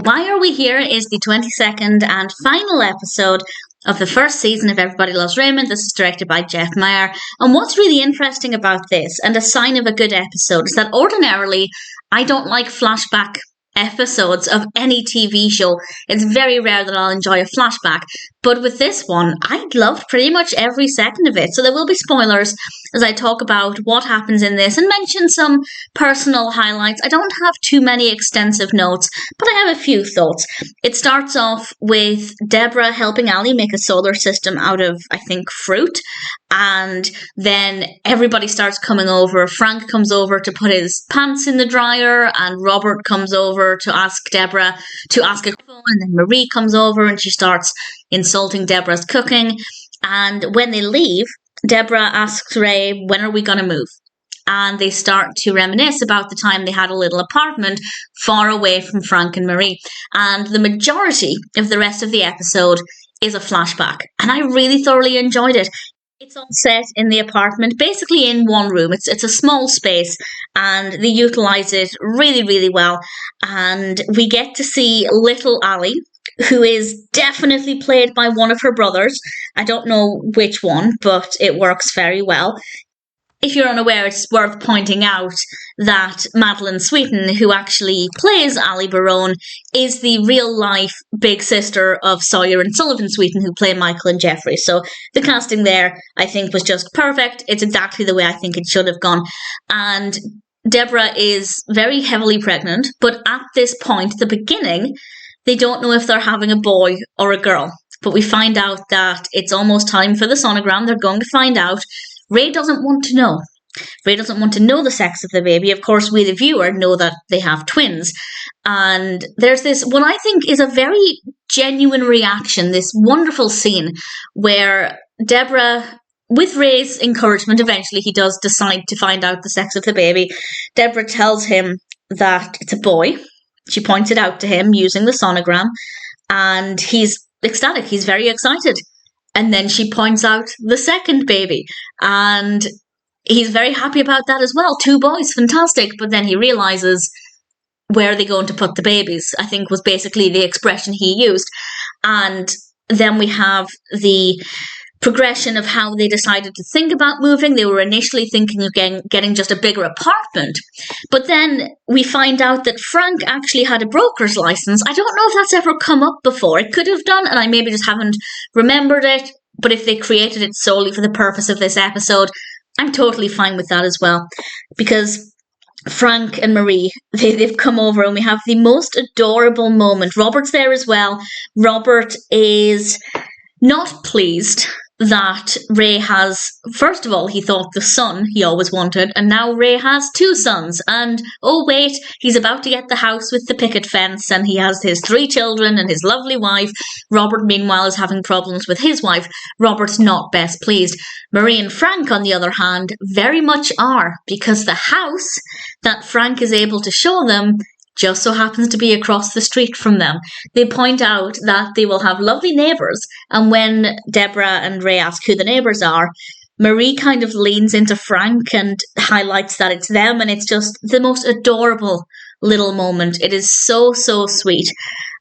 Why Are We Here is the 22nd and final episode of the first season of Everybody Loves Raymond. This is directed by Geoffrey Meyer. And what's really interesting about this, and a sign of a good episode, is that ordinarily I don't like flashback episodes of any TV show. It's very rare that I'll enjoy a flashback. But with this one, I loved pretty much every second of it. So there will be spoilers as I talk about what happens in this and mention some personal highlights. I don't have too many extensive notes, but I have a few thoughts. It starts off with Debra helping Ali make a solar system out of, I think, fruit. And then everybody starts coming over. Frank comes over to put his pants in the dryer, and Robert comes over to ask Debra to ask a phone, and then Marie comes over and she starts insulting Debra's cooking. And when they leave, Debra asks Ray, when are we going to move? And they start to reminisce about the time they had a little apartment far away from Frank and Marie. And the majority of the rest of the episode is a flashback. And I really thoroughly enjoyed it. It's all set in the apartment, basically in one room. It's a small space, and they utilise it really, really well. And we get to see little Ali, who is definitely played by one of her brothers. I don't know which one, but it works very well. If you're unaware, it's worth pointing out that Madylin Sweeten, who actually plays Ali Barone, is the real-life big sister of Sawyer and Sullivan Sweeten, who play Michael and Geoffrey. So the casting there, I think, was just perfect. It's exactly the way I think it should have gone. And Debra is very heavily pregnant, but at this point, the beginning, they don't know if they're having a boy or a girl. But we find out that it's almost time for the sonogram. They're going to find out. Ray doesn't want to know. Ray doesn't want to know the sex of the baby. Of course, we, the viewer, know that they have twins. And there's this, what I think is a very genuine reaction, this wonderful scene where Debra, with Ray's encouragement, eventually he does decide to find out the sex of the baby. Debra tells him that it's a boy. She points it out to him using the sonogram. And he's ecstatic. He's very excited. And then she points out the second baby. And he's very happy about that as well. 2 boys, fantastic. But then he realises, where are they going to put the babies? I think was basically the expression he used. And then we have the progression of how they decided to think about moving. They were initially thinking of getting just a bigger apartment. But then we find out that Frank actually had a broker's license. I don't know if that's ever come up before. It could have done, and I maybe just haven't remembered it. But if they created it solely for the purpose of this episode, I'm totally fine with that as well. Because Frank and Marie, they've come over and we have the most adorable moment. Robert's there as well. Robert is not pleased that Ray has, first of all, he thought the son he always wanted, and now Ray has 2 sons. And, oh wait, he's about to get the house with the picket fence, and he has his 3 children and his lovely wife. Robert, meanwhile, is having problems with his wife. Robert's not best pleased. Marie and Frank, on the other hand, very much are, because the house that Frank is able to show them just so happens to be across the street from them. They point out that they will have lovely neighbours, and when Debra and Ray ask who the neighbours are, Marie kind of leans into Frank and highlights that it's them, and it's just the most adorable little moment. It is so, so sweet.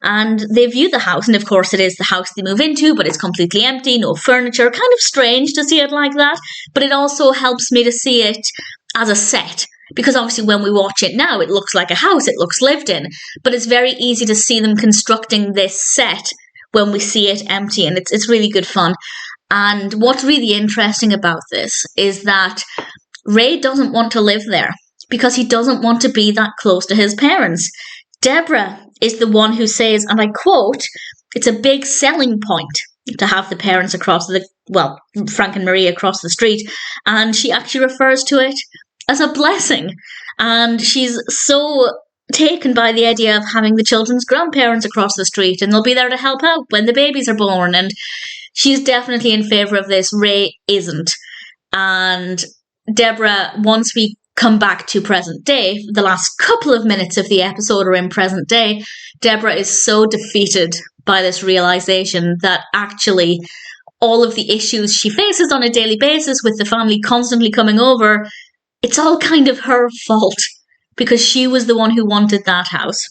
And they view the house, and of course it is the house they move into, but it's completely empty, no furniture. Kind of strange to see it like that, but it also helps me to see it as a set. Because obviously when we watch it now, it looks like a house, it looks lived in. But it's very easy to see them constructing this set when we see it empty, and it's really good fun. And what's really interesting about this is that Ray doesn't want to live there because he doesn't want to be that close to his parents. Debra is the one who says, and I quote, it's a big selling point to have the parents across Frank and Marie across the street. And she actually refers to it as a blessing. And she's so taken by the idea of having the children's grandparents across the street, and they'll be there to help out when the babies are born. And she's definitely in favour of this. Ray isn't. And Debra, once we come back to present day, the last couple of minutes of the episode are in present day, Debra is so defeated by this realisation that actually all of the issues she faces on a daily basis with the family constantly coming over, it's all kind of her fault because she was the one who wanted that house.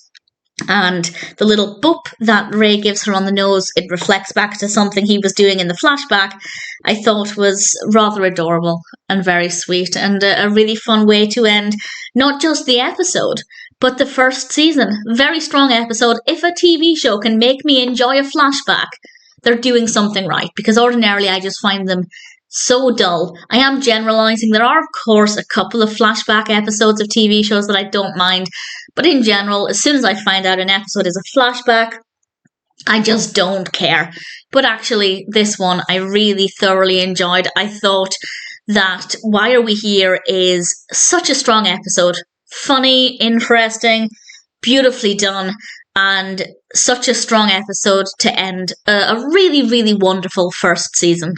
And the little boop that Ray gives her on the nose, it reflects back to something he was doing in the flashback, I thought was rather adorable and very sweet, and a really fun way to end not just the episode, but the first season. Very strong episode. If a TV show can make me enjoy a flashback, they're doing something right, because ordinarily I just find them so dull. I am generalising. There are, of course, a couple of flashback episodes of TV shows that I don't mind, but in general, as soon as I find out an episode is a flashback, I just don't care. But actually, this one I really thoroughly enjoyed. I thought that Why Are We Here is such a strong episode. Funny, interesting, beautifully done, and such a strong episode to end a really, really wonderful first season.